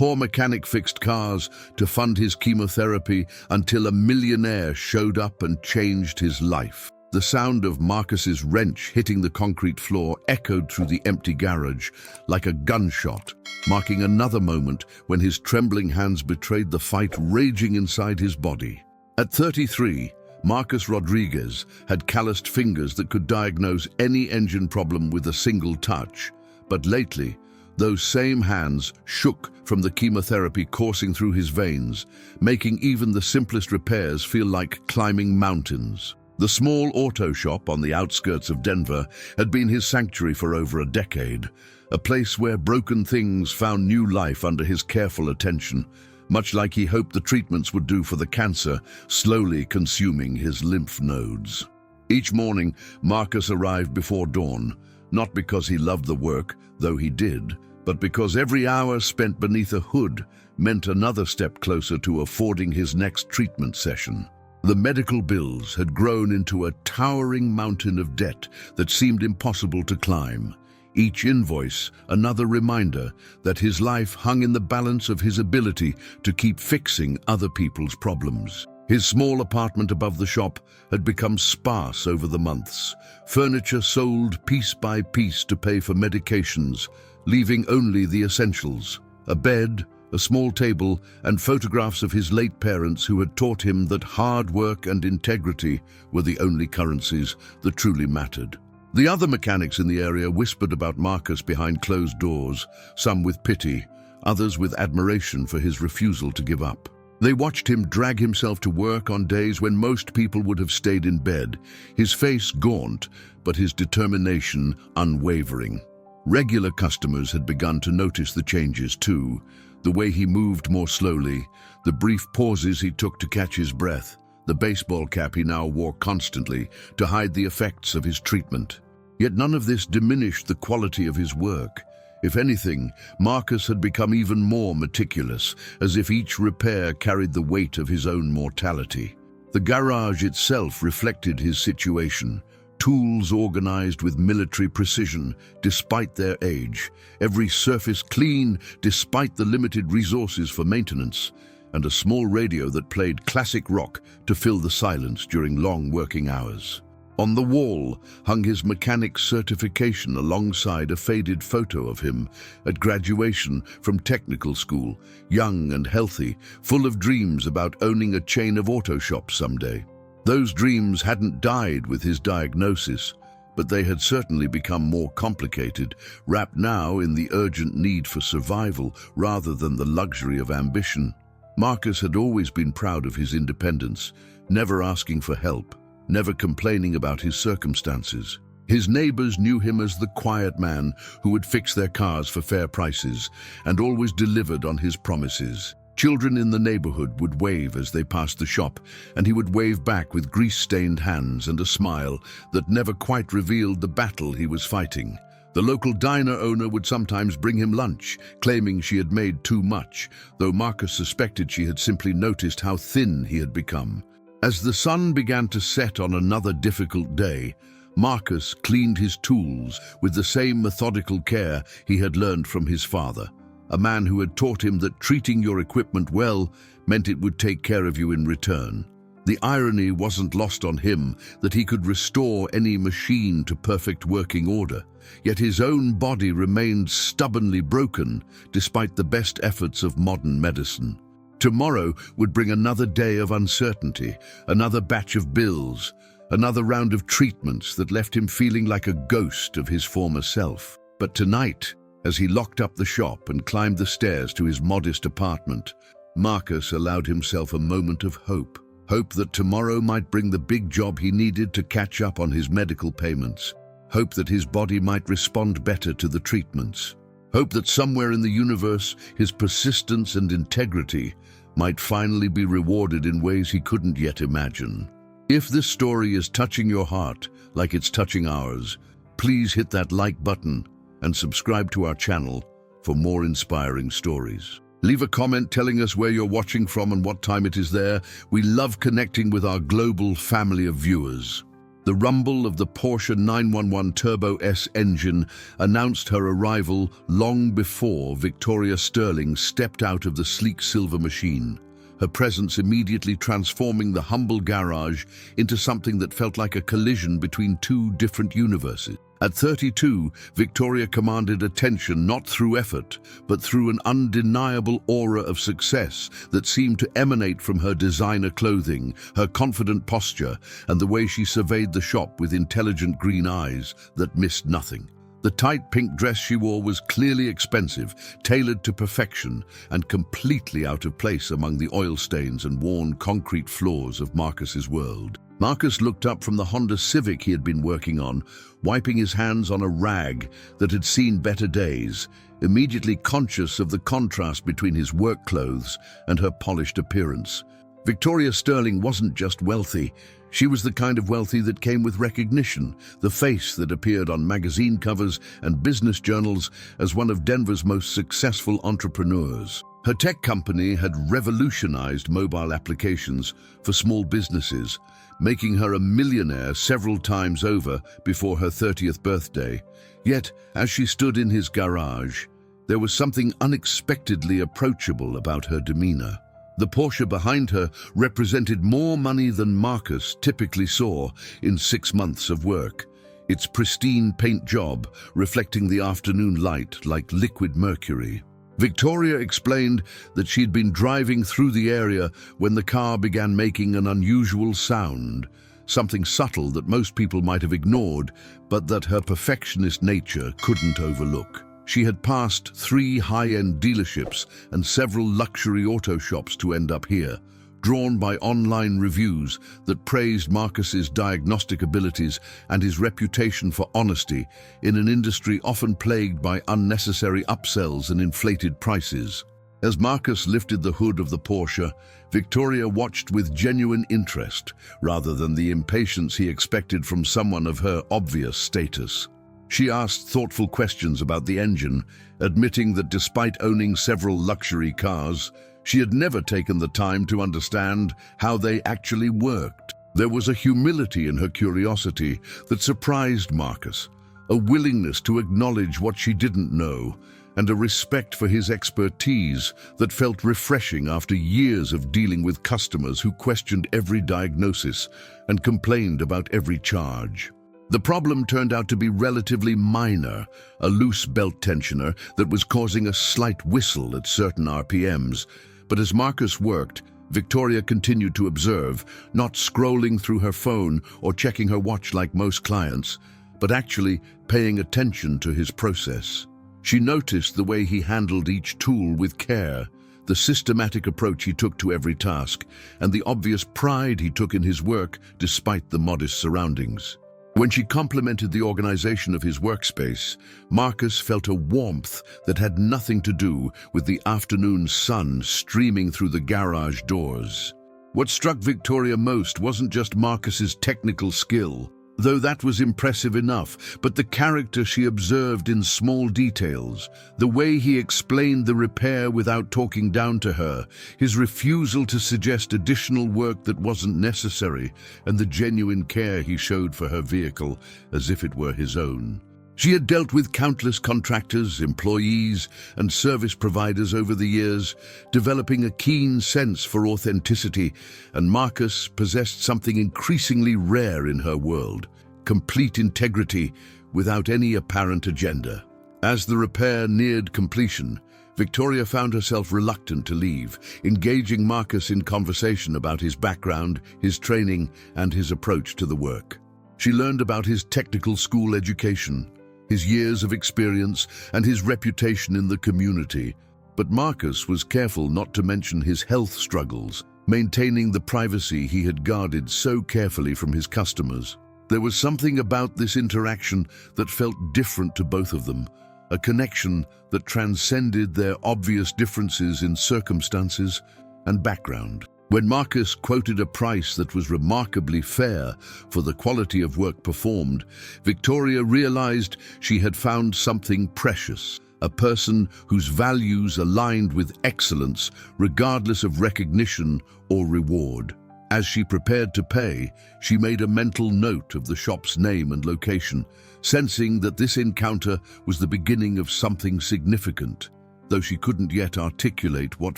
poor mechanic fixed cars to fund his chemotherapy until a millionaire showed up and changed his life. The sound of Marcus's wrench hitting the concrete floor echoed through the empty garage like a gunshot, marking another moment when his trembling hands betrayed the fight raging inside his body. At 33, Marcus Rodriguez had calloused fingers that could diagnose any engine problem with a single touch. But lately, those same hands shook from the chemotherapy coursing through his veins, making even the simplest repairs feel like climbing mountains. The small auto shop on the outskirts of Denver had been his sanctuary for over a decade, a place where broken things found new life under his careful attention, much like he hoped the treatments would do for the cancer slowly consuming his lymph nodes. Each morning, Marcus arrived before dawn, not because he loved the work, though he did, but because every hour spent beneath a hood meant another step closer to affording his next treatment session. The medical bills had grown into a towering mountain of debt that seemed impossible to climb. Each invoice another reminder that his life hung in the balance of his ability to keep fixing other people's problems. His small apartment above the shop had become sparse over the months. Furniture sold piece by piece to pay for medications, leaving only the essentials: a bed, a small table, and photographs of his late parents who had taught him that hard work and integrity were the only currencies that truly mattered. The other mechanics in the area whispered about Marcus behind closed doors, some with pity, others with admiration for his refusal to give up. They watched him drag himself to work on days when most people would have stayed in bed, his face gaunt, but his determination unwavering. Regular customers had begun to notice the changes too: the way he moved more slowly, the brief pauses he took to catch his breath, the baseball cap he now wore constantly to hide the effects of his treatment. Yet none of this diminished the quality of his work. If anything, Marcus had become even more meticulous, as if each repair carried the weight of his own mortality. The garage itself reflected his situation. Tools organized with military precision, despite their age, every surface clean, despite the limited resources for maintenance, and a small radio that played classic rock to fill the silence during long working hours. On the wall hung his mechanic's certification alongside a faded photo of him at graduation from technical school, young and healthy, full of dreams about owning a chain of auto shops someday. Those dreams hadn't died with his diagnosis, but they had certainly become more complicated, wrapped now in the urgent need for survival rather than the luxury of ambition. Marcus had always been proud of his independence, never asking for help, never complaining about his circumstances. His neighbors knew him as the quiet man who would fix their cars for fair prices and always delivered on his promises. Children in the neighborhood would wave as they passed the shop, and he would wave back with grease-stained hands and a smile that never quite revealed the battle he was fighting. The local diner owner would sometimes bring him lunch, claiming she had made too much, though Marcus suspected she had simply noticed how thin he had become. As the sun began to set on another difficult day, Marcus cleaned his tools with the same methodical care he had learned from his father, a man who had taught him that treating your equipment well meant it would take care of you in return. The irony wasn't lost on him that he could restore any machine to perfect working order, yet his own body remained stubbornly broken despite the best efforts of modern medicine. Tomorrow would bring another day of uncertainty, another batch of bills, another round of treatments that left him feeling like a ghost of his former self. But tonight, as he locked up the shop and climbed the stairs to his modest apartment, Marcus allowed himself a moment of hope. Hope that tomorrow might bring the big job he needed to catch up on his medical payments. Hope that his body might respond better to the treatments. Hope that somewhere in the universe, his persistence and integrity might finally be rewarded in ways he couldn't yet imagine. If this story is touching your heart like it's touching ours, please hit that like button and subscribe to our channel for more inspiring stories. Leave a comment telling us where you're watching from and what time it is there. We love connecting with our global family of viewers. The rumble of the Porsche 911 Turbo S engine announced her arrival long before Victoria Sterling stepped out of the sleek silver machine, her presence immediately transforming the humble garage into something that felt like a collision between two different universes. At 32, Victoria commanded attention not through effort, but through an undeniable aura of success that seemed to emanate from her designer clothing, her confident posture, and the way she surveyed the shop with intelligent green eyes that missed nothing. The tight pink dress she wore was clearly expensive, tailored to perfection, and completely out of place among the oil stains and worn concrete floors of Marcus's world. Marcus looked up from the Honda Civic he had been working on, wiping his hands on a rag that had seen better days, immediately conscious of the contrast between his work clothes and her polished appearance. Victoria Sterling wasn't just wealthy. She was the kind of wealthy that came with recognition, the face that appeared on magazine covers and business journals as one of Denver's most successful entrepreneurs. Her tech company had revolutionized mobile applications for small businesses, making her a millionaire several times over before her 30th birthday. Yet, as she stood in his garage, there was something unexpectedly approachable about her demeanor. The Porsche behind her represented more money than Marcus typically saw in 6 months of work, its pristine paint job reflecting the afternoon light like liquid mercury. Victoria explained that she'd been driving through the area when the car began making an unusual sound, something subtle that most people might have ignored, but that her perfectionist nature couldn't overlook. She had passed 3 high-end dealerships and several luxury auto shops to end up here, drawn by online reviews that praised Marcus's diagnostic abilities and his reputation for honesty in an industry often plagued by unnecessary upsells and inflated prices. As Marcus lifted the hood of the Porsche, Victoria watched with genuine interest rather than the impatience he expected from someone of her obvious status. She asked thoughtful questions about the engine, admitting that despite owning several luxury cars, she had never taken the time to understand how they actually worked. There was a humility in her curiosity that surprised Marcus, a willingness to acknowledge what she didn't know, and a respect for his expertise that felt refreshing after years of dealing with customers who questioned every diagnosis and complained about every charge. The problem turned out to be relatively minor, a loose belt tensioner that was causing a slight whistle at certain RPMs. But as Marcus worked, Victoria continued to observe, not scrolling through her phone or checking her watch like most clients, but actually paying attention to his process. She noticed the way he handled each tool with care, the systematic approach he took to every task, and the obvious pride he took in his work despite the modest surroundings. When she complimented the organization of his workspace, Marcus felt a warmth that had nothing to do with the afternoon sun streaming through the garage doors. What struck Victoria most wasn't just Marcus's technical skill, though that was impressive enough, but the character she observed in small details, the way he explained the repair without talking down to her, his refusal to suggest additional work that wasn't necessary, and the genuine care he showed for her vehicle as if it were his own. She had dealt with countless contractors, employees, and service providers over the years, developing a keen sense for authenticity, and Marcus possessed something increasingly rare in her world: complete integrity without any apparent agenda. As the repair neared completion, Victoria found herself reluctant to leave, engaging Marcus in conversation about his background, his training, and his approach to the work. She learned about his technical school education, his years of experience, and his reputation in the community. But Marcus was careful not to mention his health struggles, maintaining the privacy he had guarded so carefully from his customers. There was something about this interaction that felt different to both of them, a connection that transcended their obvious differences in circumstances and background. When Marcus quoted a price that was remarkably fair for the quality of work performed, Victoria realized she had found something precious, a person whose values aligned with excellence regardless of recognition or reward. As she prepared to pay, she made a mental note of the shop's name and location, sensing that this encounter was the beginning of something significant, though she couldn't yet articulate what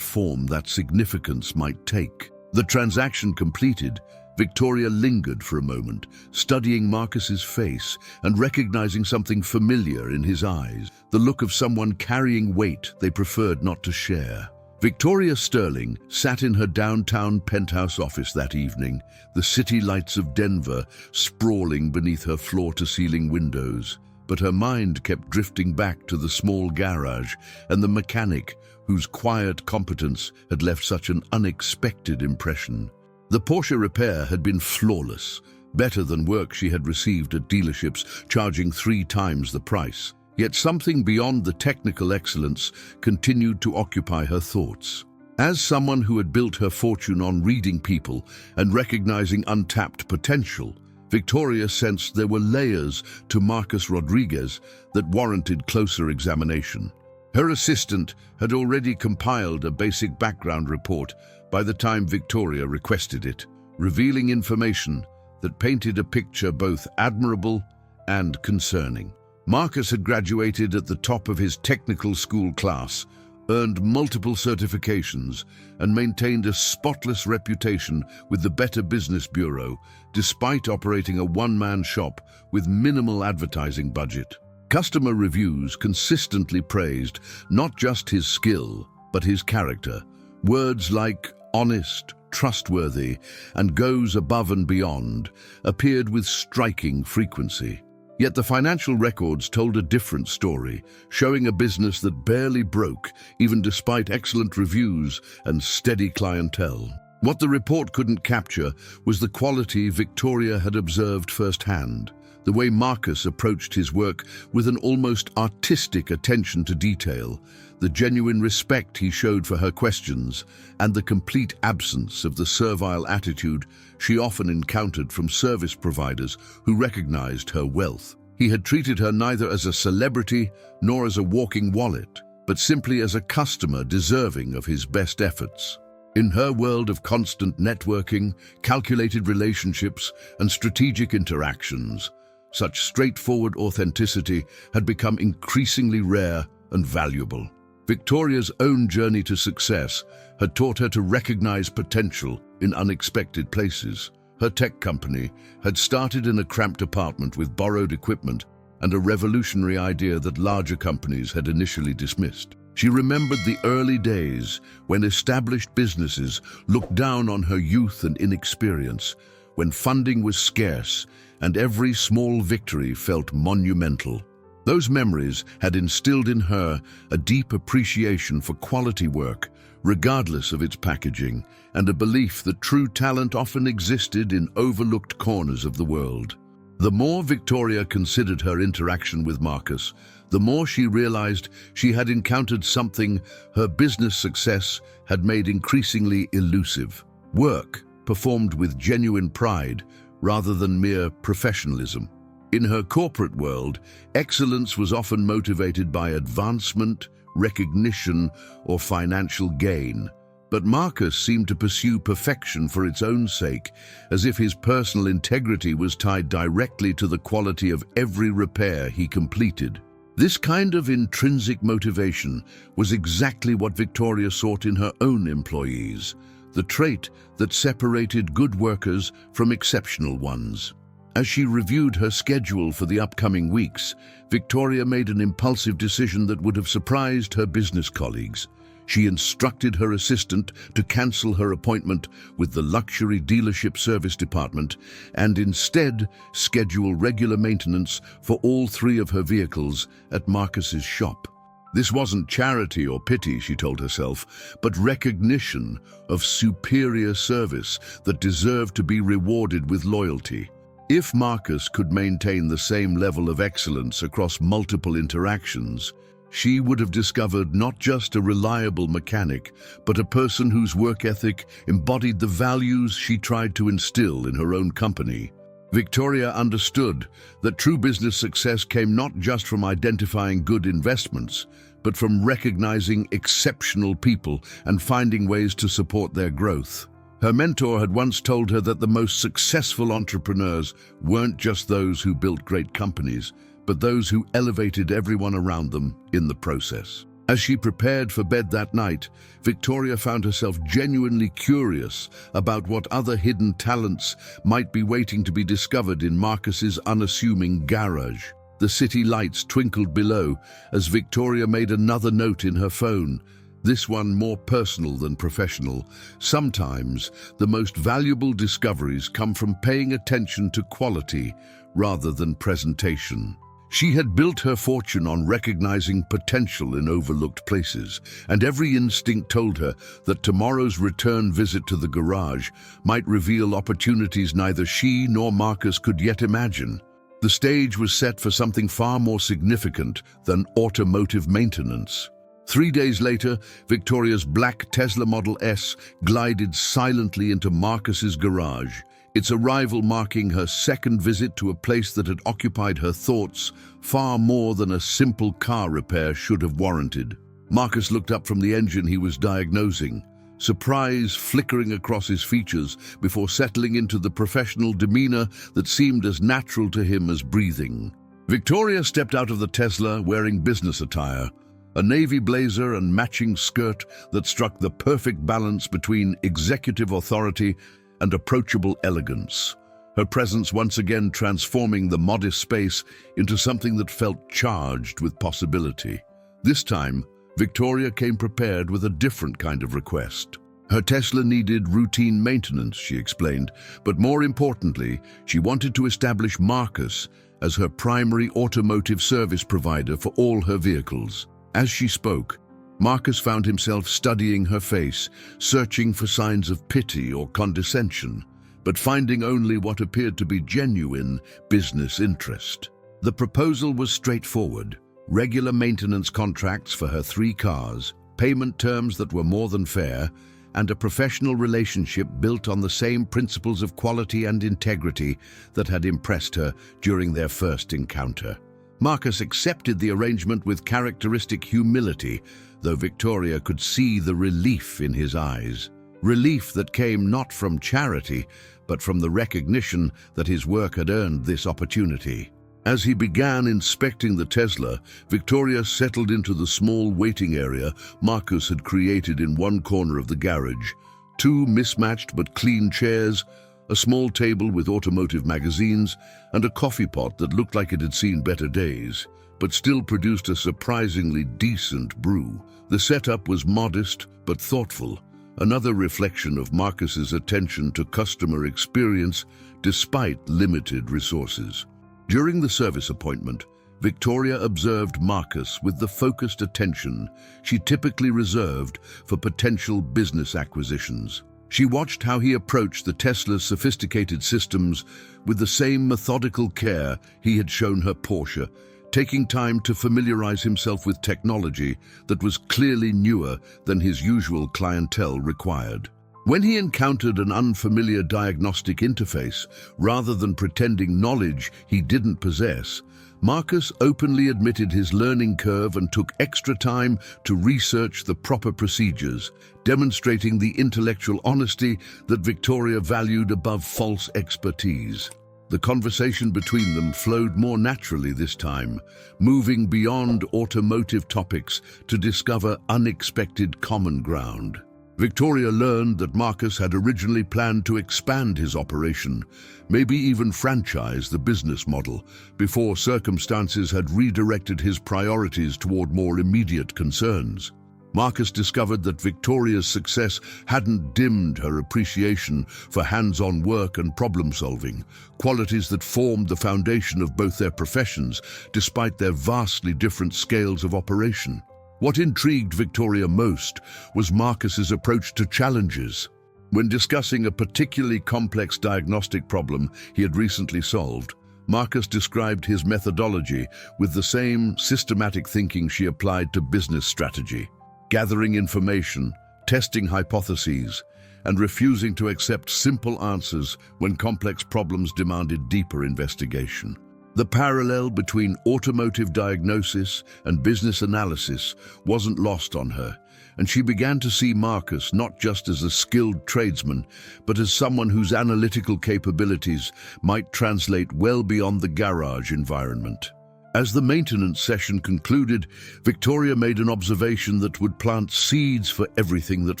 form that significance might take. The transaction completed, Victoria lingered for a moment, studying Marcus's face and recognizing something familiar in his eyes, the look of someone carrying weight they preferred not to share. Victoria Sterling sat in her downtown penthouse office that evening, the city lights of Denver sprawling beneath her floor-to-ceiling windows. But her mind kept drifting back to the small garage and the mechanic whose quiet competence had left such an unexpected impression. The Porsche repair had been flawless, better than work she had received at dealerships charging 3 times the price. Yet something beyond the technical excellence continued to occupy her thoughts. As someone who had built her fortune on reading people and recognizing untapped potential, Victoria sensed there were layers to Marcus Rodriguez that warranted closer examination. Her assistant had already compiled a basic background report by the time Victoria requested it, revealing information that painted a picture both admirable and concerning. Marcus had graduated at the top of his technical school class, earned multiple certifications, and maintained a spotless reputation with the Better Business Bureau, despite operating a one-man shop with minimal advertising budget. Customer reviews consistently praised not just his skill, but his character. Words like honest, trustworthy, and goes above and beyond appeared with striking frequency. Yet the financial records told a different story, showing a business that barely broke, even despite excellent reviews and steady clientele. What the report couldn't capture was the quality Victoria had observed firsthand, the way Marcus approached his work with an almost artistic attention to detail, the genuine respect he showed for her questions, and the complete absence of the servile attitude she often encountered from service providers who recognized her wealth. He had treated her neither as a celebrity nor as a walking wallet, but simply as a customer deserving of his best efforts. In her world of constant networking, calculated relationships, and strategic interactions, such straightforward authenticity had become increasingly rare and valuable. Victoria's own journey to success had taught her to recognize potential in unexpected places. Her tech company had started in a cramped apartment with borrowed equipment and a revolutionary idea that larger companies had initially dismissed. She remembered the early days when established businesses looked down on her youth and inexperience, when funding was scarce and every small victory felt monumental. Those memories had instilled in her a deep appreciation for quality work, regardless of its packaging, and a belief that true talent often existed in overlooked corners of the world. The more Victoria considered her interaction with Marcus, the more she realized she had encountered something her business success had made increasingly elusive: work performed with genuine pride rather than mere professionalism. In her corporate world, excellence was often motivated by advancement, recognition, or financial gain. But Marcus seemed to pursue perfection for its own sake, as if his personal integrity was tied directly to the quality of every repair he completed. This kind of intrinsic motivation was exactly what Victoria sought in her own employees, the trait that separated good workers from exceptional ones. As she reviewed her schedule for the upcoming weeks, Victoria made an impulsive decision that would have surprised her business colleagues. She instructed her assistant to cancel her appointment with the luxury dealership service department and instead schedule regular maintenance for all 3 of her vehicles at Marcus's shop. This wasn't charity or pity, she told herself, but recognition of superior service that deserved to be rewarded with loyalty. If Marcus could maintain the same level of excellence across multiple interactions, she would have discovered not just a reliable mechanic, but a person whose work ethic embodied the values she tried to instill in her own company. Victoria understood that true business success came not just from identifying good investments, but from recognizing exceptional people and finding ways to support their growth. Her mentor had once told her that the most successful entrepreneurs weren't just those who built great companies, but those who elevated everyone around them in the process. As she prepared for bed that night, Victoria found herself genuinely curious about what other hidden talents might be waiting to be discovered in Marcus's unassuming garage. The city lights twinkled below as Victoria made another note in her phone, this one more personal than professional. Sometimes the most valuable discoveries come from paying attention to quality rather than presentation. She had built her fortune on recognizing potential in overlooked places, and every instinct told her that tomorrow's return visit to the garage might reveal opportunities neither she nor Marcus could yet imagine. The stage was set for something far more significant than automotive maintenance. 3 days later, Victoria's black Tesla Model S glided silently into Marcus's garage, its arrival marking her second visit to a place that had occupied her thoughts far more than a simple car repair should have warranted. Marcus looked up from the engine he was diagnosing, surprise flickering across his features before settling into the professional demeanor that seemed as natural to him as breathing. Victoria stepped out of the Tesla wearing business attire, a navy blazer and matching skirt that struck the perfect balance between executive authority and approachable elegance, her presence once again transforming the modest space into something that felt charged with possibility. This time, Victoria came prepared with a different kind of request. Her Tesla needed routine maintenance, she explained, but more importantly, she wanted to establish Marcus as her primary automotive service provider for all her vehicles. As she spoke, Marcus found himself studying her face, searching for signs of pity or condescension, but finding only what appeared to be genuine business interest. The proposal was straightforward: regular maintenance contracts for her 3 cars, payment terms that were more than fair, and a professional relationship built on the same principles of quality and integrity that had impressed her during their first encounter. Marcus accepted the arrangement with characteristic humility, though Victoria could see the relief in his eyes. Relief that came not from charity, but from the recognition that his work had earned this opportunity. As he began inspecting the Tesla, Victoria settled into the small waiting area Marcus had created in one corner of the garage. 2 mismatched but clean chairs, a small table with automotive magazines, and a coffee pot that looked like it had seen better days, but still produced a surprisingly decent brew. The setup was modest but thoughtful, another reflection of Marcus's attention to customer experience despite limited resources. During the service appointment, Victoria observed Marcus with the focused attention she typically reserved for potential business acquisitions. She watched how he approached the Tesla's sophisticated systems with the same methodical care he had shown her Porsche, taking time to familiarize himself with technology that was clearly newer than his usual clientele required. When he encountered an unfamiliar diagnostic interface, rather than pretending knowledge he didn't possess, Marcus openly admitted his learning curve and took extra time to research the proper procedures, demonstrating the intellectual honesty that Victoria valued above false expertise. The conversation between them flowed more naturally this time, moving beyond automotive topics to discover unexpected common ground. Victoria learned that Marcus had originally planned to expand his operation, maybe even franchise the business model, before circumstances had redirected his priorities toward more immediate concerns. Marcus discovered that Victoria's success hadn't dimmed her appreciation for hands-on work and problem-solving, qualities that formed the foundation of both their professions, despite their vastly different scales of operation. What intrigued Victoria most was Marcus's approach to challenges. When discussing a particularly complex diagnostic problem he had recently solved, Marcus described his methodology with the same systematic thinking she applied to business strategy, gathering information, testing hypotheses, and refusing to accept simple answers when complex problems demanded deeper investigation. The parallel between automotive diagnosis and business analysis wasn't lost on her, and she began to see Marcus not just as a skilled tradesman, but as someone whose analytical capabilities might translate well beyond the garage environment. As the maintenance session concluded, Victoria made an observation that would plant seeds for everything that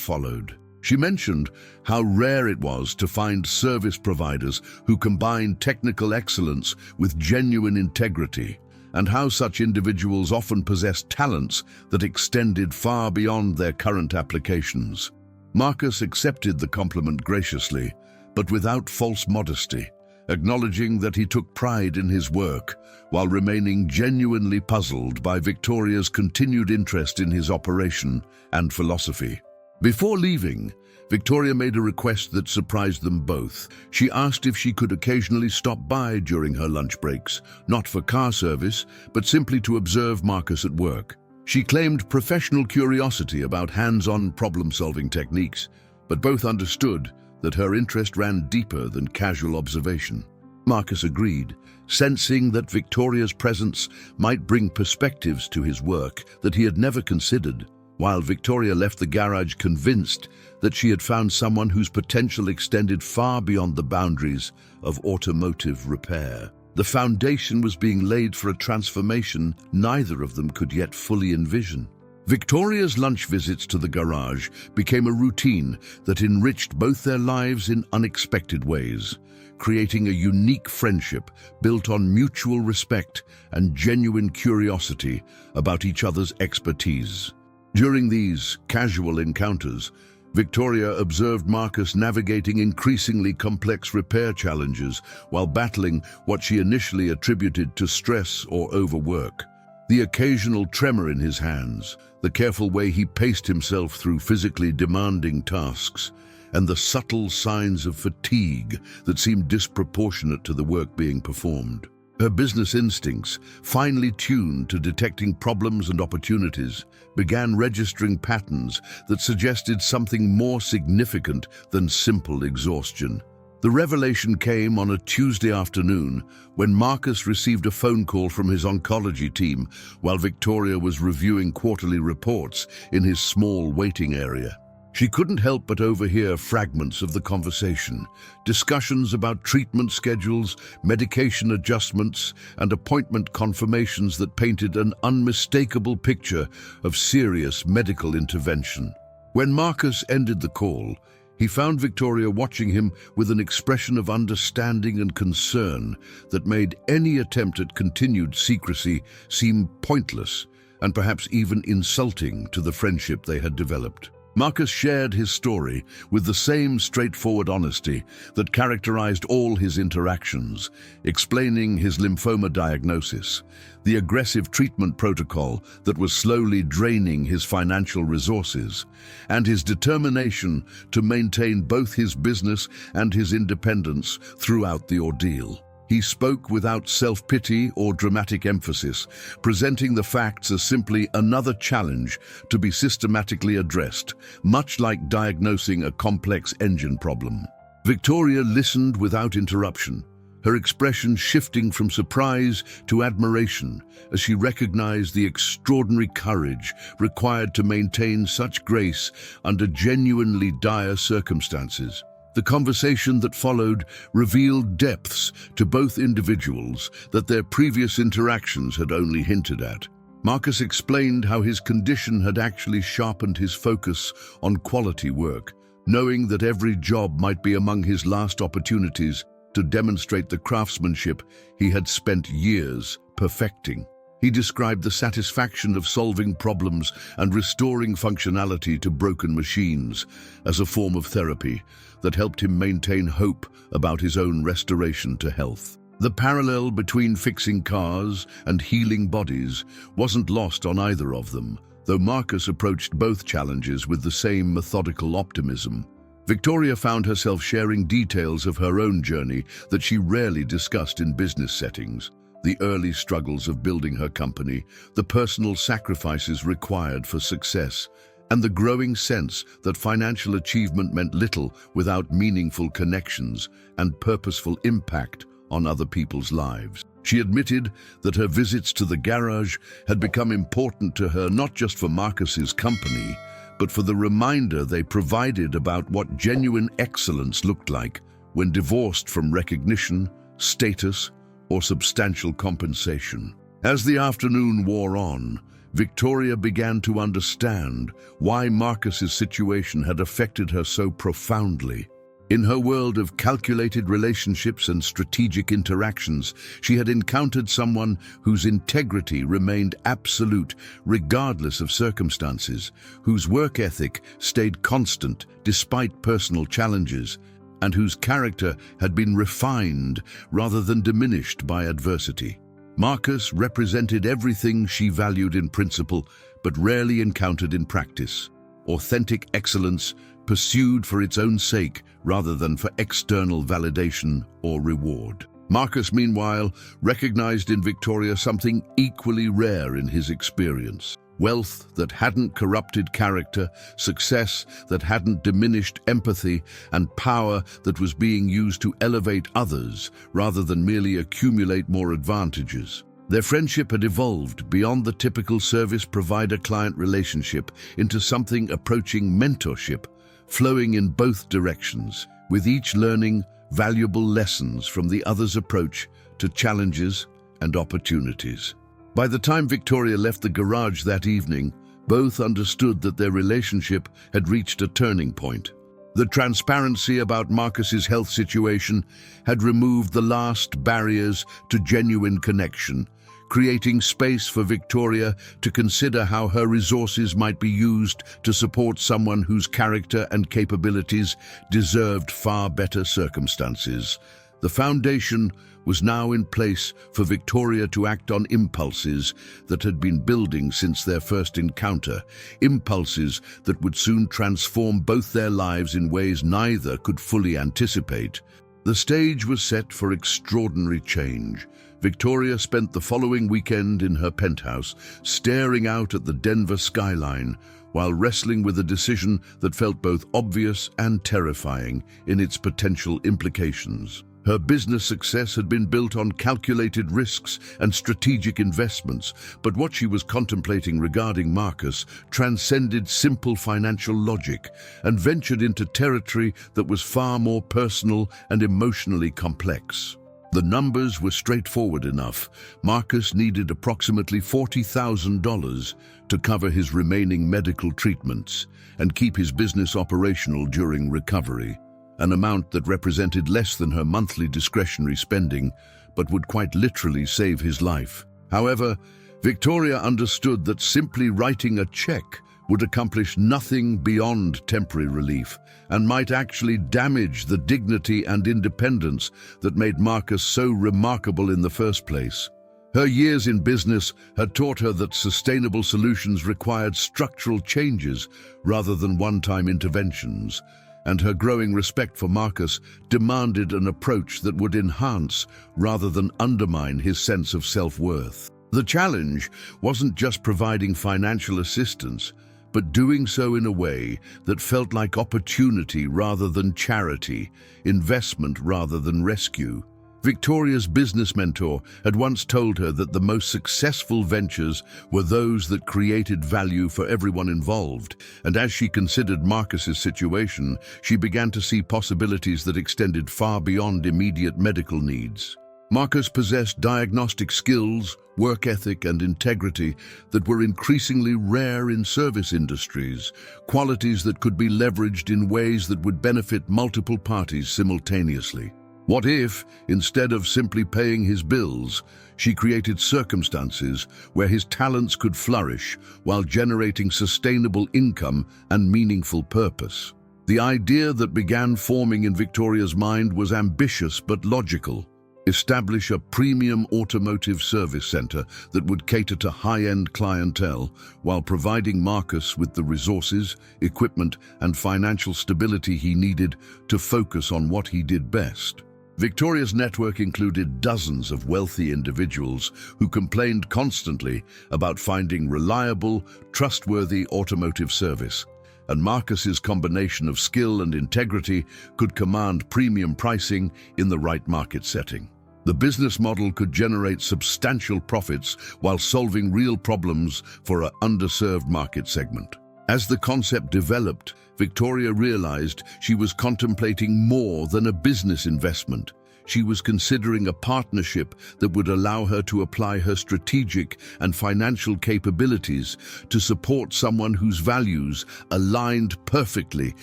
followed. She mentioned how rare it was to find service providers who combined technical excellence with genuine integrity, and how such individuals often possessed talents that extended far beyond their current applications. Marcus accepted the compliment graciously, but without false modesty, acknowledging that he took pride in his work, while remaining genuinely puzzled by Victoria's continued interest in his operation and philosophy. Before leaving, Victoria made a request that surprised them both. She asked if she could occasionally stop by during her lunch breaks, not for car service, but simply to observe Marcus at work. She claimed professional curiosity about hands-on problem-solving techniques, but both understood that her interest ran deeper than casual observation. Marcus agreed, sensing that Victoria's presence might bring perspectives to his work that he had never considered, while Victoria left the garage convinced that she had found someone whose potential extended far beyond the boundaries of automotive repair. The foundation was being laid for a transformation neither of them could yet fully envision. Victoria's lunch visits to the garage became a routine that enriched both their lives in unexpected ways, creating a unique friendship built on mutual respect and genuine curiosity about each other's expertise. During these casual encounters, Victoria observed Marcus navigating increasingly complex repair challenges while battling what she initially attributed to stress or overwork. The occasional tremor in his hands, the careful way he paced himself through physically demanding tasks, and the subtle signs of fatigue that seemed disproportionate to the work being performed. Her business instincts, finely tuned to detecting problems and opportunities, began registering patterns that suggested something more significant than simple exhaustion. The revelation came on a Tuesday afternoon when Marcus received a phone call from his oncology team while Victoria was reviewing quarterly reports in his small waiting area. She couldn't help but overhear fragments of the conversation, discussions about treatment schedules, medication adjustments, and appointment confirmations that painted an unmistakable picture of serious medical intervention. When Marcus ended the call, he found Victoria watching him with an expression of understanding and concern that made any attempt at continued secrecy seem pointless and perhaps even insulting to the friendship they had developed. Marcus shared his story with the same straightforward honesty that characterized all his interactions, explaining his lymphoma diagnosis, the aggressive treatment protocol that was slowly draining his financial resources, and his determination to maintain both his business and his independence throughout the ordeal. He spoke without self-pity or dramatic emphasis, presenting the facts as simply another challenge to be systematically addressed, much like diagnosing a complex engine problem. Victoria listened without interruption, her expression shifting from surprise to admiration as she recognized the extraordinary courage required to maintain such grace under genuinely dire circumstances. The conversation that followed revealed depths to both individuals that their previous interactions had only hinted at. Marcus explained how his condition had actually sharpened his focus on quality work, knowing that every job might be among his last opportunities to demonstrate the craftsmanship he had spent years perfecting. He described the satisfaction of solving problems and restoring functionality to broken machines as a form of therapy that helped him maintain hope about his own restoration to health. The parallel between fixing cars and healing bodies wasn't lost on either of them, though Marcus approached both challenges with the same methodical optimism. Victoria found herself sharing details of her own journey that she rarely discussed in business settings. The early struggles of building her company, the personal sacrifices required for success, and the growing sense that financial achievement meant little without meaningful connections and purposeful impact on other people's lives. She admitted that her visits to the garage had become important to her not just for Marcus's company, but for the reminder they provided about what genuine excellence looked like when divorced from recognition, status, or substantial compensation. As the afternoon wore on, Victoria began to understand why Marcus's situation had affected her so profoundly. In her world of calculated relationships and strategic interactions, she had encountered someone whose integrity remained absolute regardless of circumstances, whose work ethic stayed constant despite personal challenges, and whose character had been refined rather than diminished by adversity. Marcus represented everything she valued in principle, but rarely encountered in practice. Authentic excellence pursued for its own sake rather than for external validation or reward. Marcus, meanwhile, recognized in Victoria something equally rare in his experience: wealth that hadn't corrupted character, success that hadn't diminished empathy, and power that was being used to elevate others rather than merely accumulate more advantages. Their friendship had evolved beyond the typical service provider-client relationship into something approaching mentorship, flowing in both directions, with each learning valuable lessons from the other's approach to challenges and opportunities. By the time Victoria left the garage that evening, both understood that their relationship had reached a turning point. The transparency about Marcus's health situation had removed the last barriers to genuine connection, creating space for Victoria to consider how her resources might be used to support someone whose character and capabilities deserved far better circumstances. The foundation was now in place for Victoria to act on impulses that had been building since their first encounter, impulses that would soon transform both their lives in ways neither could fully anticipate. The stage was set for extraordinary change. Victoria spent the following weekend in her penthouse, staring out at the Denver skyline, while wrestling with a decision that felt both obvious and terrifying in its potential implications. Her business success had been built on calculated risks and strategic investments, but what she was contemplating regarding Marcus transcended simple financial logic and ventured into territory that was far more personal and emotionally complex. The numbers were straightforward enough. Marcus needed approximately $40,000 to cover his remaining medical treatments and keep his business operational during recovery, an amount that represented less than her monthly discretionary spending, but would quite literally save his life. However, Victoria understood that simply writing a check would accomplish nothing beyond temporary relief and might actually damage the dignity and independence that made Marcus so remarkable in the first place. Her years in business had taught her that sustainable solutions required structural changes rather than one-time interventions, and her growing respect for Marcus demanded an approach that would enhance rather than undermine his sense of self-worth. The challenge wasn't just providing financial assistance, but doing so in a way that felt like opportunity rather than charity, investment rather than rescue. Victoria's business mentor had once told her that the most successful ventures were those that created value for everyone involved, and as she considered Marcus's situation, she began to see possibilities that extended far beyond immediate medical needs. Marcus possessed diagnostic skills, work ethic, and integrity that were increasingly rare in service industries, qualities that could be leveraged in ways that would benefit multiple parties simultaneously. What if, instead of simply paying his bills, she created circumstances where his talents could flourish while generating sustainable income and meaningful purpose? The idea that began forming in Victoria's mind was ambitious but logical. Establish a premium automotive service center that would cater to high-end clientele while providing Marcus with the resources, equipment, and financial stability he needed to focus on what he did best. Victoria's network included dozens of wealthy individuals who complained constantly about finding reliable, trustworthy automotive service, and Marcus's combination of skill and integrity could command premium pricing in the right market setting. The business model could generate substantial profits while solving real problems for an underserved market segment. As the concept developed, Victoria realized she was contemplating more than a business investment. She was considering a partnership that would allow her to apply her strategic and financial capabilities to support someone whose values aligned perfectly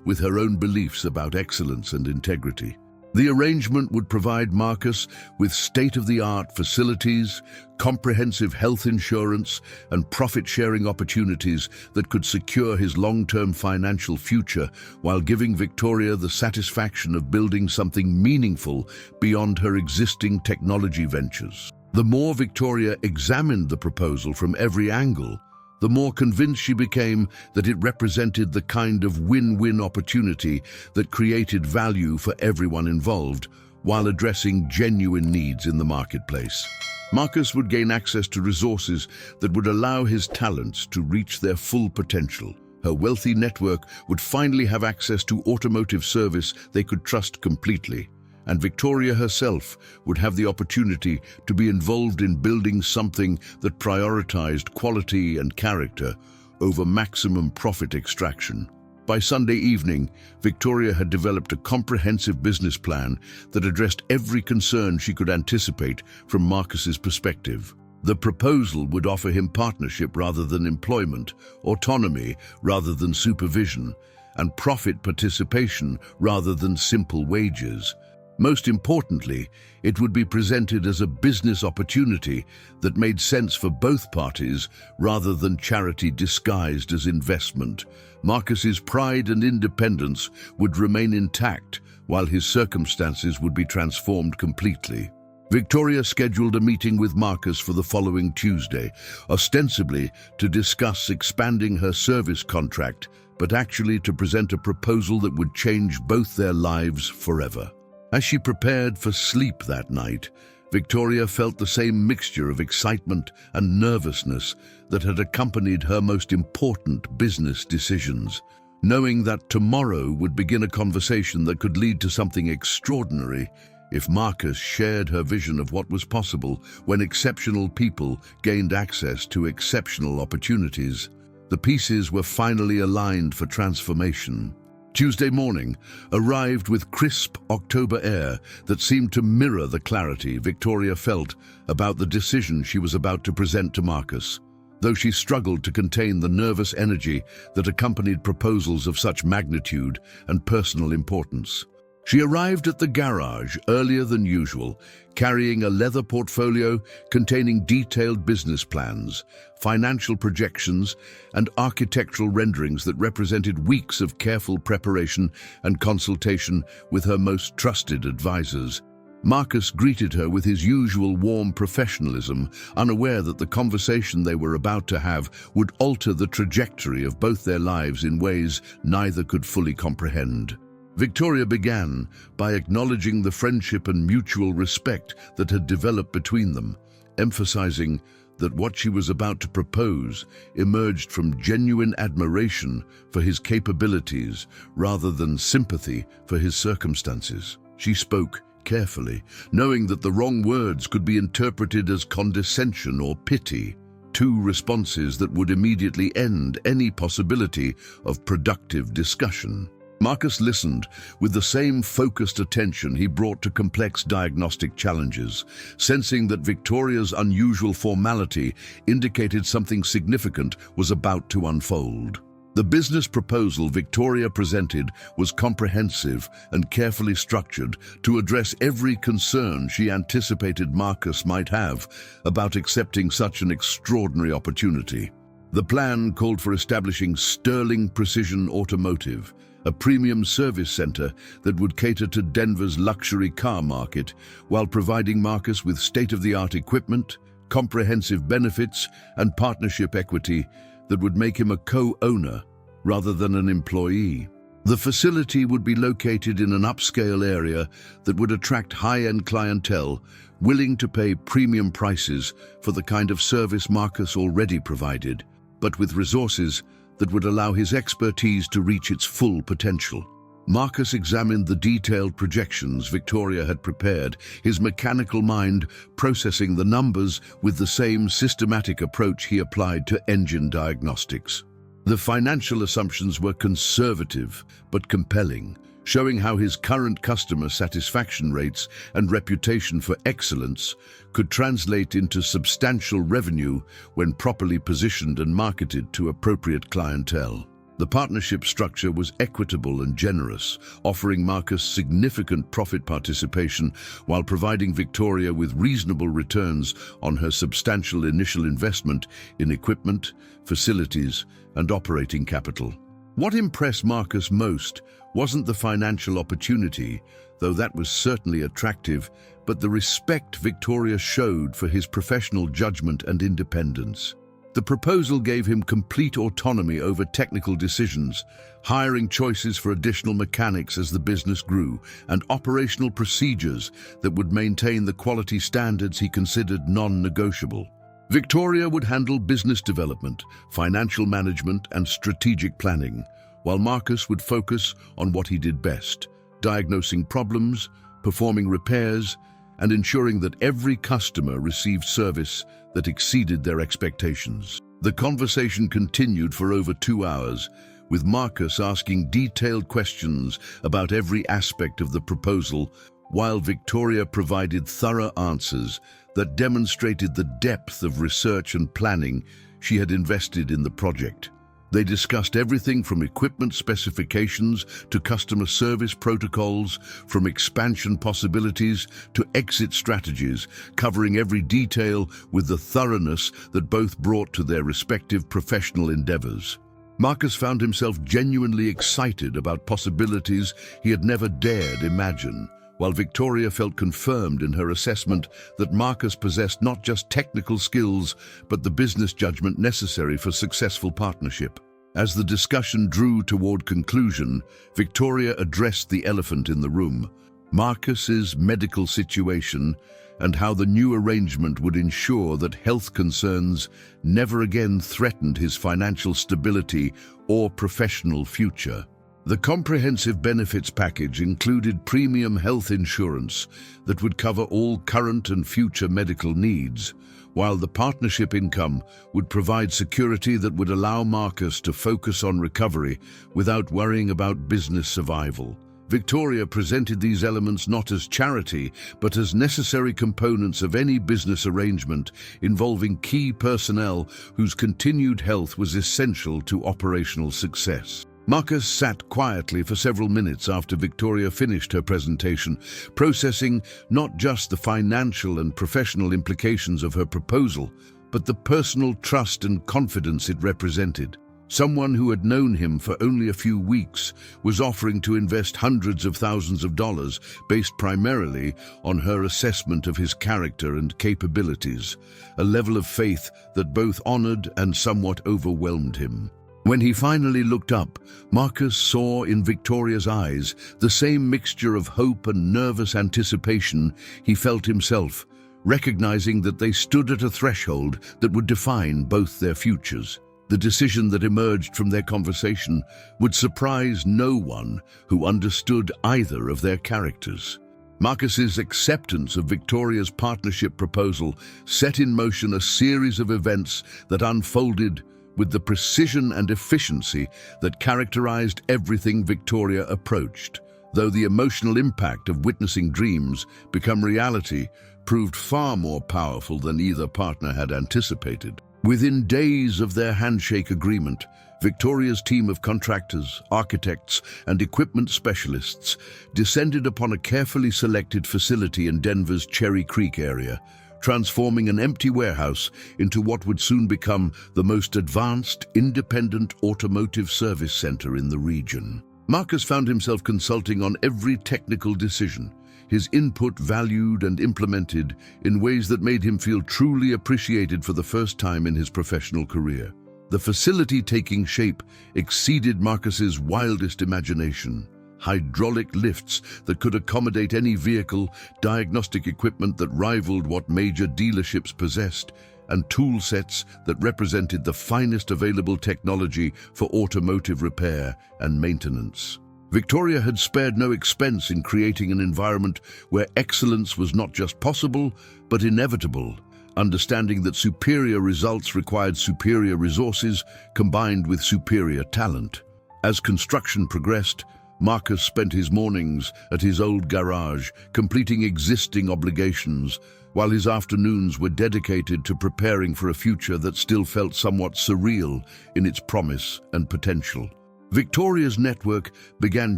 with her own beliefs about excellence and integrity. The arrangement would provide Marcus with state-of-the-art facilities, comprehensive health insurance, and profit-sharing opportunities that could secure his long-term financial future while giving Victoria the satisfaction of building something meaningful beyond her existing technology ventures. The more Victoria examined the proposal from every angle, the more convinced she became that it represented the kind of win-win opportunity that created value for everyone involved while addressing genuine needs in the marketplace. Marcus would gain access to resources that would allow his talents to reach their full potential. Her wealthy network would finally have access to automotive service they could trust completely. And Victoria herself would have the opportunity to be involved in building something that prioritized quality and character over maximum profit extraction. By Sunday evening, Victoria had developed a comprehensive business plan that addressed every concern she could anticipate from Marcus's perspective. The proposal would offer him partnership rather than employment, autonomy rather than supervision, and profit participation rather than simple wages. Most importantly, it would be presented as a business opportunity that made sense for both parties rather than charity disguised as investment. Marcus's pride and independence would remain intact, while his circumstances would be transformed completely. Victoria scheduled a meeting with Marcus for the following Tuesday, ostensibly to discuss expanding her service contract, but actually to present a proposal that would change both their lives forever. As she prepared for sleep that night, Victoria felt the same mixture of excitement and nervousness that had accompanied her most important business decisions. Knowing that tomorrow would begin a conversation that could lead to something extraordinary if Marcus shared her vision of what was possible when exceptional people gained access to exceptional opportunities. The pieces were finally aligned for transformation. Tuesday morning arrived with crisp October air that seemed to mirror the clarity Victoria felt about the decision she was about to present to Marcus, though she struggled to contain the nervous energy that accompanied proposals of such magnitude and personal importance. She arrived at the garage earlier than usual, carrying a leather portfolio containing detailed business plans, financial projections, and architectural renderings that represented weeks of careful preparation and consultation with her most trusted advisors. Marcus greeted her with his usual warm professionalism, unaware that the conversation they were about to have would alter the trajectory of both their lives in ways neither could fully comprehend. Victoria began by acknowledging the friendship and mutual respect that had developed between them, emphasizing that what she was about to propose emerged from genuine admiration for his capabilities rather than sympathy for his circumstances. She spoke carefully, knowing that the wrong words could be interpreted as condescension or pity, two responses that would immediately end any possibility of productive discussion. Marcus listened with the same focused attention he brought to complex diagnostic challenges, sensing that Victoria's unusual formality indicated something significant was about to unfold. The business proposal Victoria presented was comprehensive and carefully structured to address every concern she anticipated Marcus might have about accepting such an extraordinary opportunity. The plan called for establishing Sterling Precision Automotive, a premium service center that would cater to Denver's luxury car market while providing Marcus with state-of-the-art equipment, comprehensive benefits, and partnership equity that would make him a co-owner rather than an employee. The facility would be located in an upscale area that would attract high-end clientele willing to pay premium prices for the kind of service Marcus already provided, but with resources that would allow his expertise to reach its full potential. Marcus examined the detailed projections Victoria had prepared, his mechanical mind processing the numbers with the same systematic approach he applied to engine diagnostics. The financial assumptions were conservative but compelling, showing how his current customer satisfaction rates and reputation for excellence could translate into substantial revenue when properly positioned and marketed to appropriate clientele. The partnership structure was equitable and generous, offering Marcus significant profit participation while providing Victoria with reasonable returns on her substantial initial investment in equipment, facilities, and operating capital. What impressed Marcus most wasn't the financial opportunity, though that was certainly attractive, but the respect Victoria showed for his professional judgment and independence. The proposal gave him complete autonomy over technical decisions, hiring choices for additional mechanics as the business grew, and operational procedures that would maintain the quality standards he considered non-negotiable. Victoria would handle business development, financial management, and strategic planning, while Marcus would focus on what he did best, diagnosing problems, performing repairs, and ensuring that every customer received service that exceeded their expectations. The conversation continued for over 2 hours, with Marcus asking detailed questions about every aspect of the proposal, while Victoria provided thorough answers that demonstrated the depth of research and planning she had invested in the project. They discussed everything from equipment specifications to customer service protocols, from expansion possibilities to exit strategies, covering every detail with the thoroughness that both brought to their respective professional endeavors. Marcus found himself genuinely excited about possibilities he had never dared imagine, while Victoria felt confirmed in her assessment that Marcus possessed not just technical skills, but the business judgment necessary for successful partnership. As the discussion drew toward conclusion, Victoria addressed the elephant in the room, Marcus's medical situation, and how the new arrangement would ensure that health concerns never again threatened his financial stability or professional future. The comprehensive benefits package included premium health insurance that would cover all current and future medical needs, while the partnership income would provide security that would allow Marcus to focus on recovery without worrying about business survival. Victoria presented these elements not as charity, but as necessary components of any business arrangement involving key personnel whose continued health was essential to operational success. Marcus sat quietly for several minutes after Victoria finished her presentation, processing not just the financial and professional implications of her proposal, but the personal trust and confidence it represented. Someone who had known him for only a few weeks was offering to invest hundreds of thousands of dollars based primarily on her assessment of his character and capabilities, a level of faith that both honored and somewhat overwhelmed him. When he finally looked up, Marcus saw in Victoria's eyes the same mixture of hope and nervous anticipation he felt himself, recognizing that they stood at a threshold that would define both their futures. The decision that emerged from their conversation would surprise no one who understood either of their characters. Marcus's acceptance of Victoria's partnership proposal set in motion a series of events that unfolded with the precision and efficiency that characterized everything Victoria approached, though the emotional impact of witnessing dreams become reality proved far more powerful than either partner had anticipated. Within days of their handshake agreement, Victoria's team of contractors, architects, and equipment specialists descended upon a carefully selected facility in Denver's Cherry Creek area, transforming an empty warehouse into what would soon become the most advanced, independent automotive service center in the region. Marcus found himself consulting on every technical decision, his input valued and implemented in ways that made him feel truly appreciated for the first time in his professional career. The facility taking shape exceeded Marcus's wildest imagination. Hydraulic lifts that could accommodate any vehicle, diagnostic equipment that rivaled what major dealerships possessed, and tool sets that represented the finest available technology for automotive repair and maintenance. Victoria had spared no expense in creating an environment where excellence was not just possible, but inevitable, understanding that superior results required superior resources combined with superior talent. As construction progressed, Marcus spent his mornings at his old garage, completing existing obligations, while his afternoons were dedicated to preparing for a future that still felt somewhat surreal in its promise and potential. Victoria's network began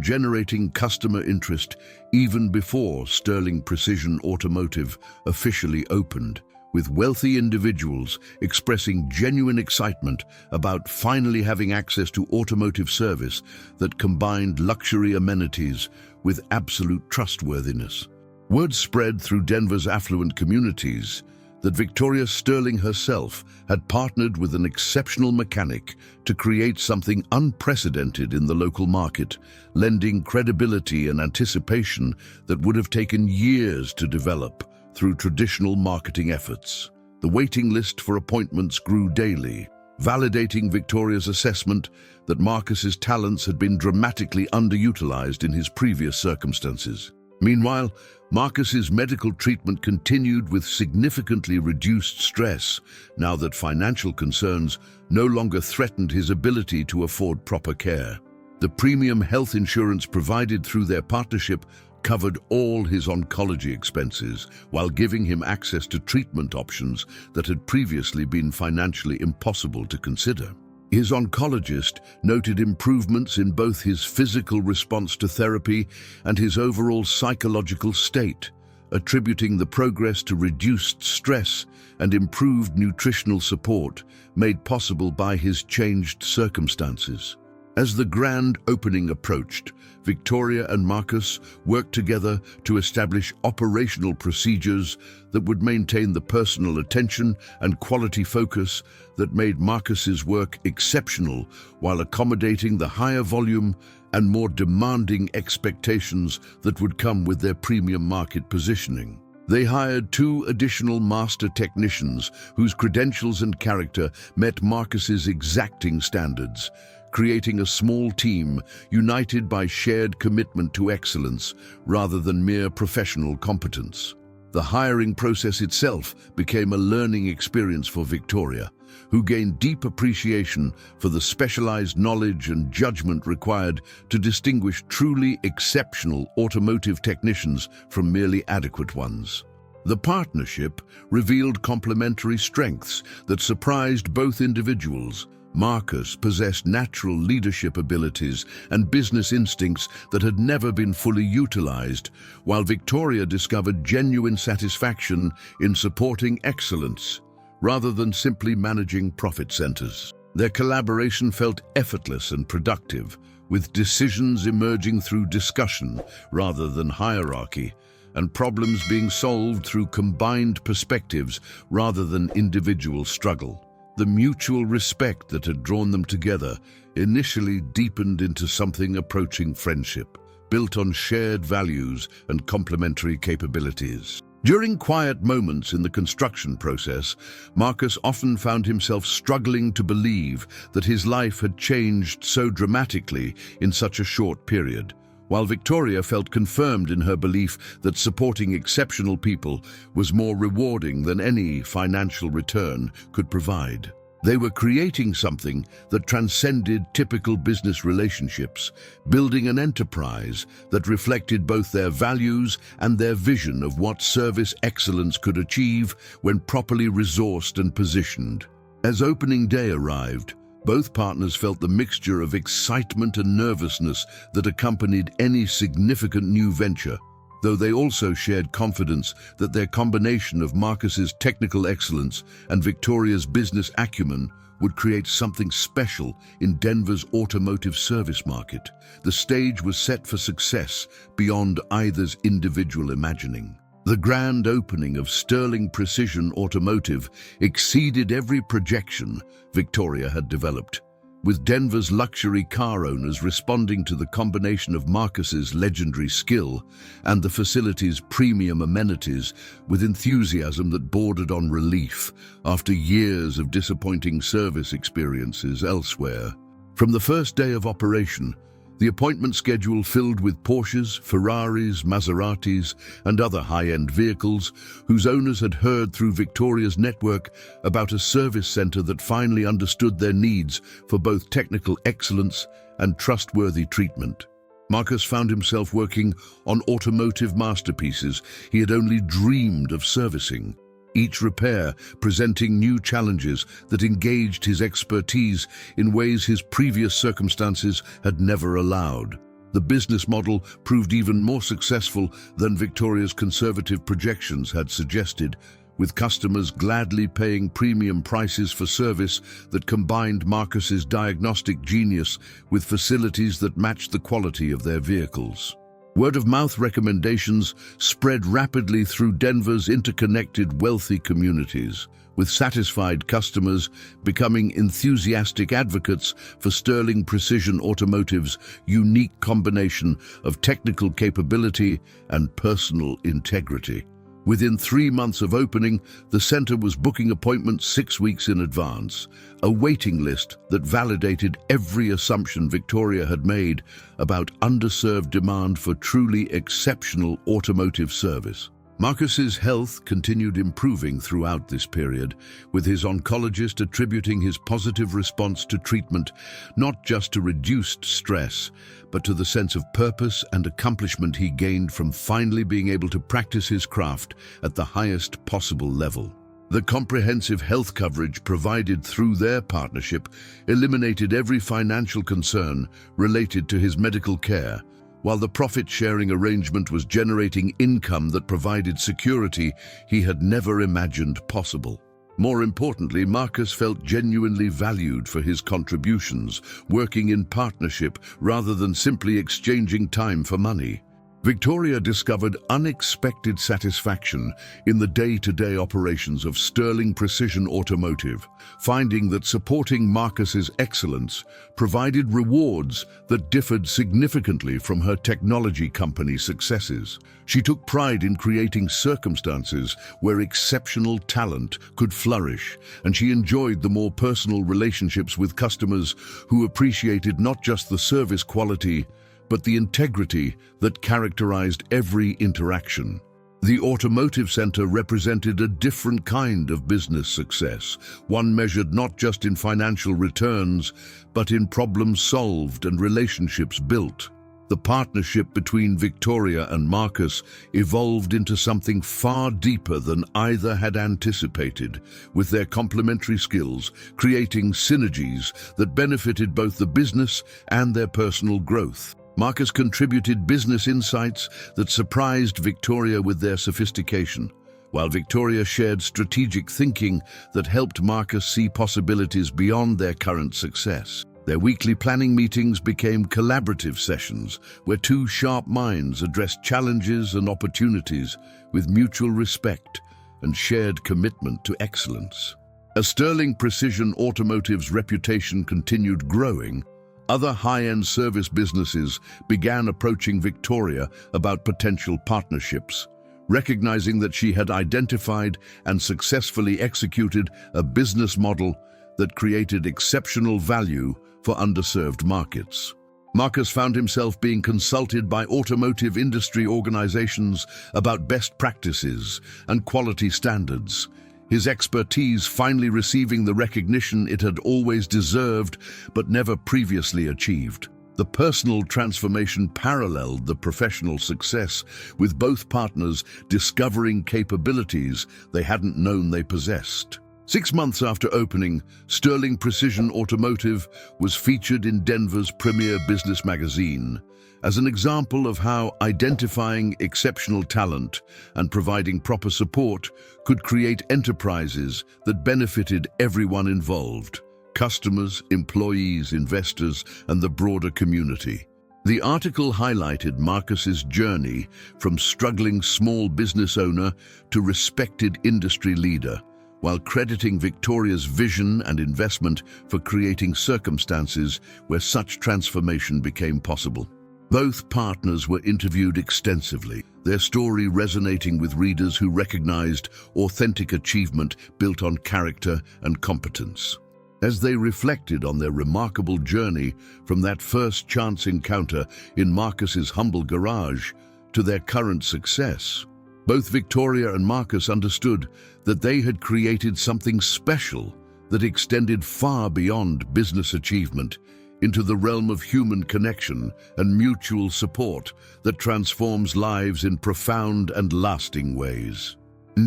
generating customer interest even before Sterling Precision Automotive officially opened, with wealthy individuals expressing genuine excitement about finally having access to automotive service that combined luxury amenities with absolute trustworthiness. Word spread through Denver's affluent communities that Victoria Sterling herself had partnered with an exceptional mechanic to create something unprecedented in the local market, lending credibility and anticipation that would have taken years to develop through traditional marketing efforts. The waiting list for appointments grew daily, validating Victoria's assessment that Marcus's talents had been dramatically underutilized in his previous circumstances. Meanwhile, Marcus's medical treatment continued with significantly reduced stress now that financial concerns no longer threatened his ability to afford proper care. The premium health insurance provided through their partnership covered all his oncology expenses while giving him access to treatment options that had previously been financially impossible to consider. His oncologist noted improvements in both his physical response to therapy and his overall psychological state, attributing the progress to reduced stress and improved nutritional support made possible by his changed circumstances. As the grand opening approached, Victoria and Marcus worked together to establish operational procedures that would maintain the personal attention and quality focus that made Marcus's work exceptional while accommodating the higher volume and more demanding expectations that would come with their premium market positioning. They hired 2 additional master technicians whose credentials and character met Marcus's exacting standards, creating a small team united by shared commitment to excellence rather than mere professional competence. The hiring process itself became a learning experience for Victoria, who gained deep appreciation for the specialized knowledge and judgment required to distinguish truly exceptional automotive technicians from merely adequate ones. The partnership revealed complementary strengths that surprised both individuals. Marcus possessed natural leadership abilities and business instincts that had never been fully utilized, while Victoria discovered genuine satisfaction in supporting excellence, rather than simply managing profit centers. Their collaboration felt effortless and productive, with decisions emerging through discussion rather than hierarchy, and problems being solved through combined perspectives rather than individual struggle. The mutual respect that had drawn them together initially deepened into something approaching friendship, built on shared values and complementary capabilities. During quiet moments in the construction process, Marcus often found himself struggling to believe that his life had changed so dramatically in such a short period, while Victoria felt confirmed in her belief that supporting exceptional people was more rewarding than any financial return could provide. They were creating something that transcended typical business relationships, building an enterprise that reflected both their values and their vision of what service excellence could achieve when properly resourced and positioned. As opening day arrived, both partners felt the mixture of excitement and nervousness that accompanied any significant new venture, though they also shared confidence that their combination of Marcus's technical excellence and Victoria's business acumen would create something special in Denver's automotive service market. The stage was set for success beyond either's individual imagining. The grand opening of Sterling Precision Automotive exceeded every projection Victoria had developed, with Denver's luxury car owners responding to the combination of Marcus's legendary skill and the facility's premium amenities with enthusiasm that bordered on relief after years of disappointing service experiences elsewhere. From the first day of operation, The appointment schedule filled with Porsches, Ferraris, Maseratis, and other high-end vehicles whose owners had heard through Victoria's network about a service center that finally understood their needs for both technical excellence and trustworthy treatment. Marcus found himself working on automotive masterpieces he had only dreamed of servicing, each repair presenting new challenges that engaged his expertise in ways his previous circumstances had never allowed. The business model proved even more successful than Victoria's conservative projections had suggested, with customers gladly paying premium prices for service that combined Marcus's diagnostic genius with facilities that matched the quality of their vehicles. Word-of-mouth recommendations spread rapidly through Denver's interconnected, wealthy communities, with satisfied customers becoming enthusiastic advocates for Sterling Precision Automotive's unique combination of technical capability and personal integrity. Within 3 months of opening, the center was booking appointments 6 weeks in advance, a waiting list that validated every assumption Victoria had made about underserved demand for truly exceptional automotive service. Marcus's health continued improving throughout this period, with his oncologist attributing his positive response to treatment not just to reduced stress, but to the sense of purpose and accomplishment he gained from finally being able to practice his craft at the highest possible level. The comprehensive health coverage provided through their partnership eliminated every financial concern related to his medical care, while the profit-sharing arrangement was generating income that provided security he had never imagined possible. More importantly, Marcus felt genuinely valued for his contributions, working in partnership rather than simply exchanging time for money. Victoria discovered unexpected satisfaction in the day-to-day operations of Sterling Precision Automotive, finding that supporting Marcus's excellence provided rewards that differed significantly from her technology company successes. She took pride in creating circumstances where exceptional talent could flourish, and she enjoyed the more personal relationships with customers who appreciated not just the service quality, but the integrity that characterized every interaction. The automotive center represented a different kind of business success, one measured not just in financial returns, but in problems solved and relationships built. The partnership between Victoria and Marcus evolved into something far deeper than either had anticipated, with their complementary skills creating synergies that benefited both the business and their personal growth. Marcus contributed business insights that surprised Victoria with their sophistication, while Victoria shared strategic thinking that helped Marcus see possibilities beyond their current success. Their weekly planning meetings became collaborative sessions where two sharp minds addressed challenges and opportunities with mutual respect and shared commitment to excellence. As Sterling Precision Automotive's reputation continued growing, other high-end service businesses began approaching Victoria about potential partnerships, recognizing that she had identified and successfully executed a business model that created exceptional value for underserved markets. Marcus found himself being consulted by automotive industry organizations about best practices and quality standards, his expertise finally receiving the recognition it had always deserved but never previously achieved. The personal transformation paralleled the professional success, with both partners discovering capabilities they hadn't known they possessed. 6 months after opening, Sterling Precision Automotive was featured in Denver's premier business magazine as an example of how identifying exceptional talent and providing proper support could create enterprises that benefited everyone involved: customers, employees, investors, and the broader community. The article highlighted Marcus's journey from struggling small business owner to respected industry leader, while crediting Victoria's vision and investment for creating circumstances where such transformation became possible. Both partners were interviewed extensively, their story resonating with readers who recognized authentic achievement built on character and competence. As they reflected on their remarkable journey from that first chance encounter in Marcus's humble garage to their current success, both Victoria and Marcus understood that they had created something special that extended far beyond business achievement into the realm of human connection and mutual support that transforms lives in profound and lasting ways.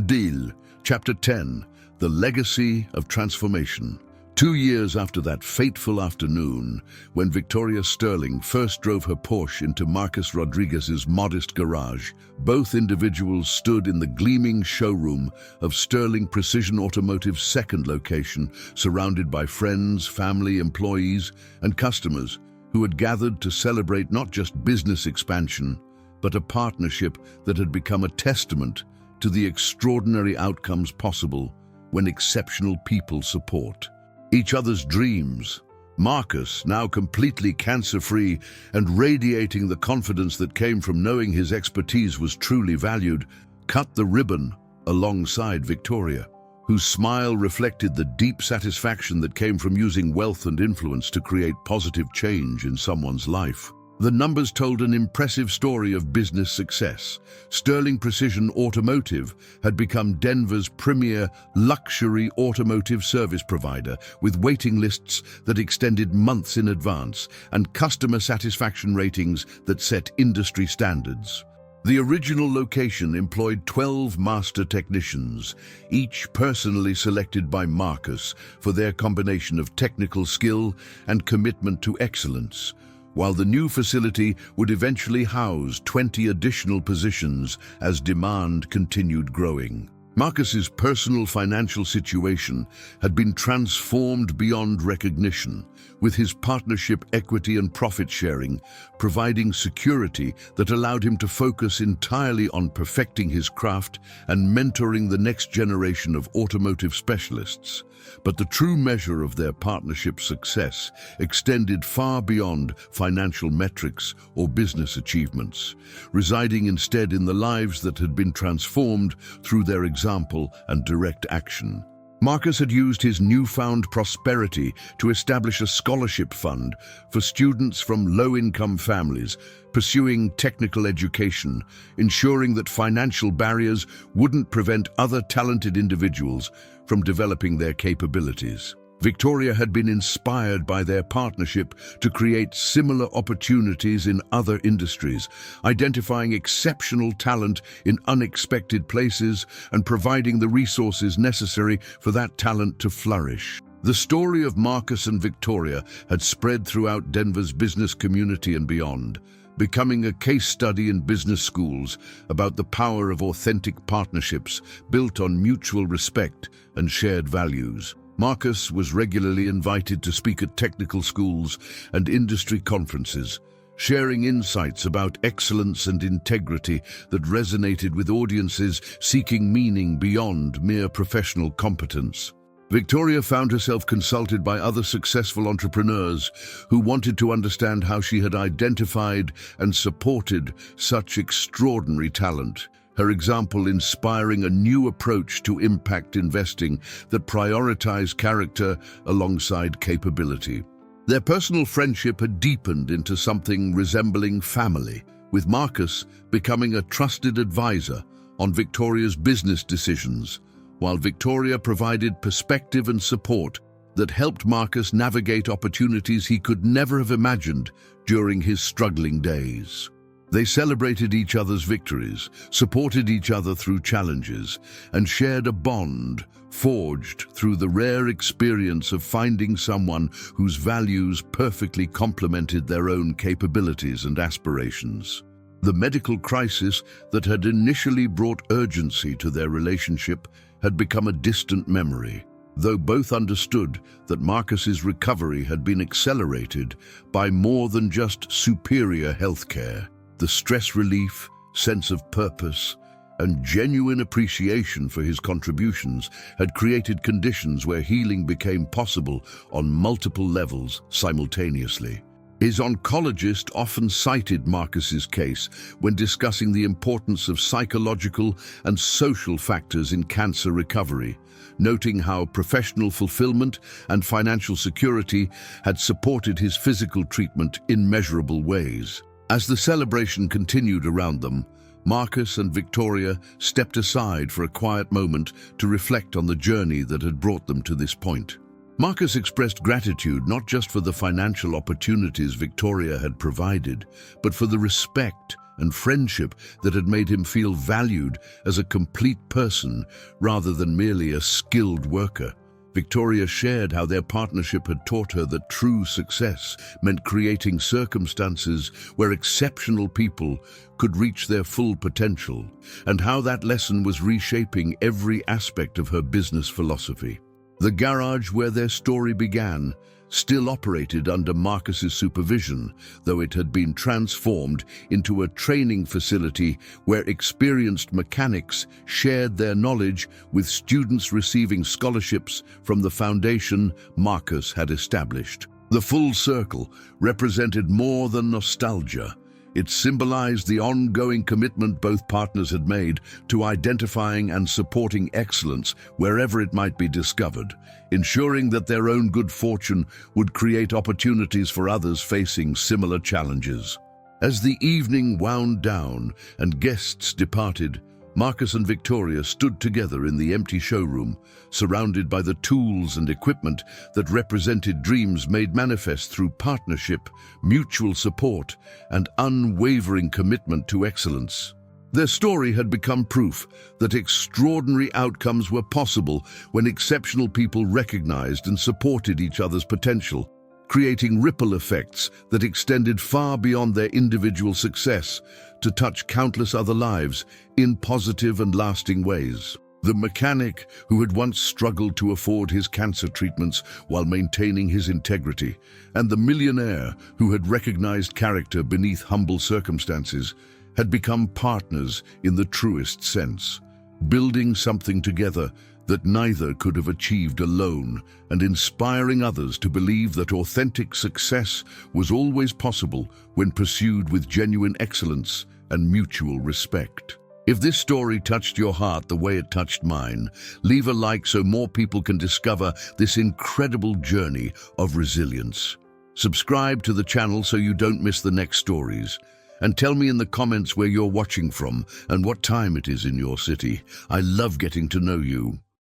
Deal, Chapter 10, The Legacy of Transformation. 2 years after that fateful afternoon, when Victoria Sterling first drove her Porsche into Marcus Rodriguez's modest garage, both individuals stood in the gleaming showroom of Sterling Precision Automotive's second location, surrounded by friends, family, employees, and customers who had gathered to celebrate not just business expansion, but a partnership that had become a testament to the extraordinary outcomes possible when exceptional people support each other's dreams. Marcus, now completely cancer-free and radiating the confidence that came from knowing his expertise was truly valued, cut the ribbon alongside Victoria, whose smile reflected the deep satisfaction that came from using wealth and influence to create positive change in someone's life. The numbers told an impressive story of business success. Sterling Precision Automotive had become Denver's premier luxury automotive service provider, with waiting lists that extended months in advance and customer satisfaction ratings that set industry standards. The original location employed 12 master technicians, each personally selected by Marcus for their combination of technical skill and commitment to excellence, while the new facility would eventually house 20 additional positions as demand continued growing. Marcus's personal financial situation had been transformed beyond recognition, with his partnership equity and profit sharing providing security that allowed him to focus entirely on perfecting his craft and mentoring the next generation of automotive specialists. But the true measure of their partnership's success extended far beyond financial metrics or business achievements, residing instead in the lives that had been transformed through their example and direct action. Marcus had used his newfound prosperity to establish a scholarship fund for students from low-income families pursuing technical education, ensuring that financial barriers wouldn't prevent other talented individuals from developing their capabilities. Victoria had been inspired by their partnership to create similar opportunities in other industries, identifying exceptional talent in unexpected places and providing the resources necessary for that talent to flourish. The story of Marcus and Victoria had spread throughout Denver's business community and beyond, becoming a case study in business schools about the power of authentic partnerships built on mutual respect and shared values. Marcus was regularly invited to speak at technical schools and industry conferences, sharing insights about excellence and integrity that resonated with audiences seeking meaning beyond mere professional competence. Victoria found herself consulted by other successful entrepreneurs who wanted to understand how she had identified and supported such extraordinary talent, her example inspiring a new approach to impact investing that prioritized character alongside capability. Their personal friendship had deepened into something resembling family, with Marcus becoming a trusted advisor on Victoria's business decisions, while Victoria provided perspective and support that helped Marcus navigate opportunities he could never have imagined during his struggling days. They celebrated each other's victories, supported each other through challenges, and shared a bond forged through the rare experience of finding someone whose values perfectly complemented their own capabilities and aspirations. The medical crisis that had initially brought urgency to their relationship had become a distant memory, though both understood that Marcus's recovery had been accelerated by more than just superior healthcare. The stress relief, sense of purpose, and genuine appreciation for his contributions had created conditions where healing became possible on multiple levels simultaneously. His oncologist often cited Marcus's case when discussing the importance of psychological and social factors in cancer recovery, noting how professional fulfillment and financial security had supported his physical treatment in measurable ways. As the celebration continued around them, Marcus and Victoria stepped aside for a quiet moment to reflect on the journey that had brought them to this point. Marcus expressed gratitude not just for the financial opportunities Victoria had provided, but for the respect and friendship that had made him feel valued as a complete person rather than merely a skilled worker. Victoria shared how their partnership had taught her that true success meant creating circumstances where exceptional people could reach their full potential, and how that lesson was reshaping every aspect of her business philosophy. The garage where their story began still operated under Marcus's supervision, though it had been transformed into a training facility where experienced mechanics shared their knowledge with students receiving scholarships from the foundation Marcus had established. The full circle represented more than nostalgia. It symbolized the ongoing commitment both partners had made to identifying and supporting excellence wherever it might be discovered, ensuring that their own good fortune would create opportunities for others facing similar challenges. As the evening wound down and guests departed, Marcus and Victoria stood together in the empty showroom, surrounded by the tools and equipment that represented dreams made manifest through partnership, mutual support, and unwavering commitment to excellence. Their story had become proof that extraordinary outcomes were possible when exceptional people recognized and supported each other's potential, creating ripple effects that extended far beyond their individual success to touch countless other lives in positive and lasting ways. The mechanic who had once struggled to afford his cancer treatments while maintaining his integrity, and the millionaire who had recognized character beneath humble circumstances, had become partners in the truest sense, building something together that neither could have achieved alone, and inspiring others to believe that authentic success was always possible when pursued with genuine excellence and mutual respect. If this story touched your heart the way it touched mine, leave a like so more people can discover this incredible journey of resilience. Subscribe to the channel so you don't miss the next stories. And tell me in the comments where you're watching from and what time it is in your city. I love getting to know you.